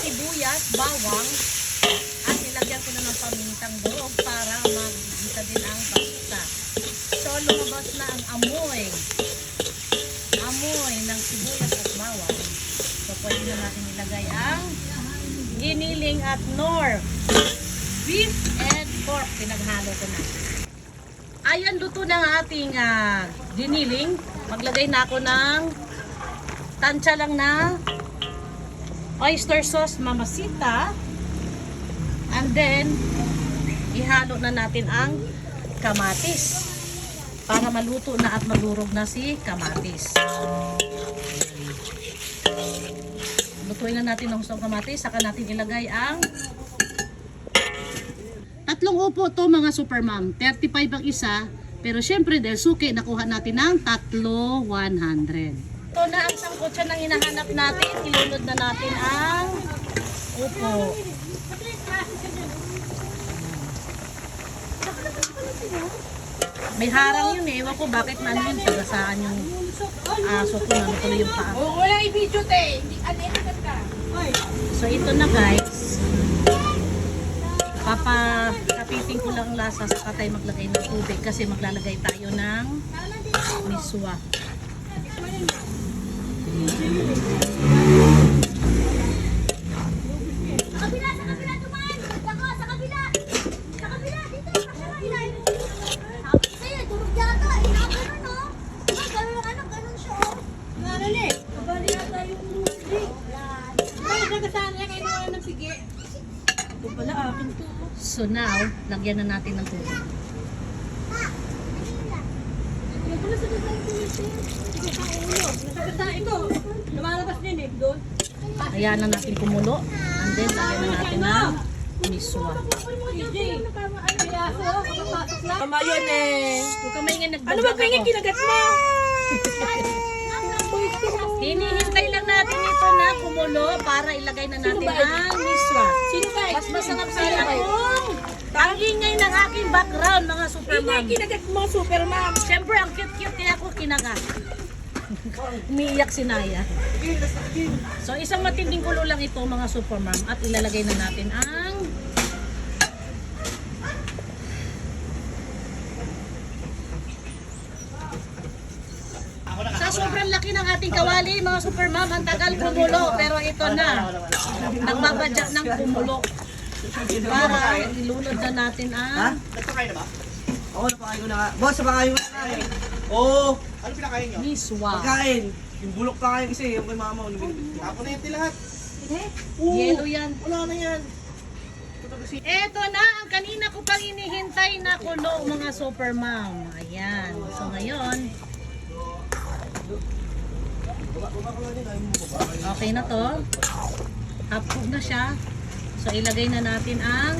sibuyas, bawang, at nilagyan ko na ng pamintang durog para mag-gisa din ang pasta. So, lumabas na ang amoy ng sibuyas at bawang. So, pwede na natin ilagay ang giniling at nor. Beef and pork, pinaghalo ko na. Ayan, luto na ang ating giniling. Maglagay na ako ng tansya lang na oyster sauce, Mamacita. And then, ihalo na natin ang kamatis para maluto na at madurog na si kamatis. Lutuin na natin ang gustong kamatis, saka natin ilagay ang 3 upo to mga super mom. 35 ang isa, pero syempre dahil suki, nakuha natin ng 3,100. Ito na ang sangkotsa na hinahanap natin. Ilunod na natin ang upo. May harang yun eh. Ewan ko bakit man yun. Sagasaan yung aso ko na natuloy yung paa. Wala i-video te. So ito na guys. Papakapitin ko lang lasa sa tayo maglagay ng tubig kasi maglalagay tayo ng miswa. Sa kabila tumaan! Sa kabila! Sa kabila! Dito! Sa'yo, durog yata. Ganun, no? Ganun siya, oh. Ganun eh. Kabali yata yung musik. Ay, nagasahan niya kayo naman ng sige. Ito pala akin to. So now, lagyan na natin ng tubig. Ito na sa design ko yun. Sige sa ulo. Nagkagasa ito. Lumalabas din eh. Doon. Ayan na natin kumulo. And then, lagyan na natin ng miswa. Tama yun eh. Huwag ka maingay nagdagdag Ano ba kaya kinagat mo? Hinihintay lang natin ito na kumulo para ilagay na natin ang miswa. Sino ba? Mas masarap sa kung ang ingay ng aking background, mga super mom. Kinagat mo, super mom. Siyempre, ang cute-cute kaya ako kinagat. Umiiyak si Naya. So, isang matinding kulo lang ito, mga super mom. At ilalagay na natin ang sa sobrang laki ng ating kawali, mga super mom, ang tagal kumulo. Pero ito na, nagbabadya ng kumulo. Para ilunod na natin ang Nagpakain na ba? Oo, napakain ko na nga. Boss, napakain ko na nga eh. Oo. Ano pinakain nyo? miswa. Pagkain. Yung bulok pa kayo kasi yung kay mama. Tapos na yan lahat. Yelo yan. Wala na yan. Eto na ang kanina ko pang inihintay na kulo, mga super mom. Ayan. So ngayon, okay na to. Half cooked na siya. So ilagay na natin ang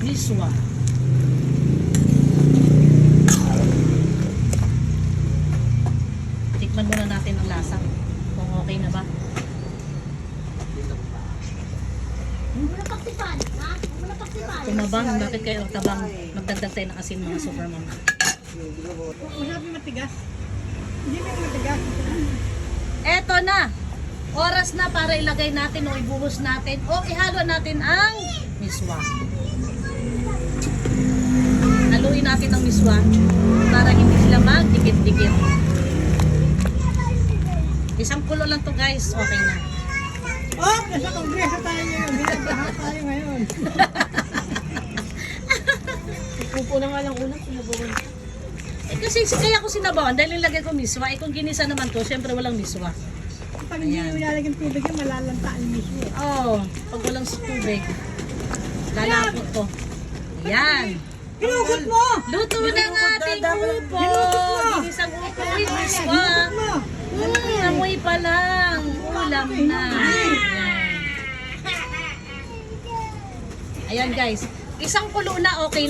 miswa. Tikman muna natin ang lasa. Kung okay na ba. Wala pagtipan, ha? Wala pagtipan. Tumabang, bakit kayo tabang? Magdagdag tayo ng asin, mga super mom. Masabi matigas. Hindi mo matigas. Eto na. Oras na para ilagay natin o ibuhos natin o ihalo natin ang miswa. Haluin natin ang miswa para hindi sila magdikit-dikit. Isang kulo lang to guys. Okay na. Oh, nasa kongreso tayo ngayon. Binaglahat tayo ngayon. Pupo na nga lang unang sinabawan. Kasi kaya ko sinabawan dahil nilagay ko miswa. Kung ginisa naman to, syempre walang miswa. Pag hindi mo ilalagyan tubig yung malalantaan mismo. Oh, pag walang tubig. Lalapot to. Yan. Hinugot mo! Luto na ang ating upo. Ginisang upo with miswa. Amoy pa lang. Ulam na. Ayan guys. Isang kulo na okay na.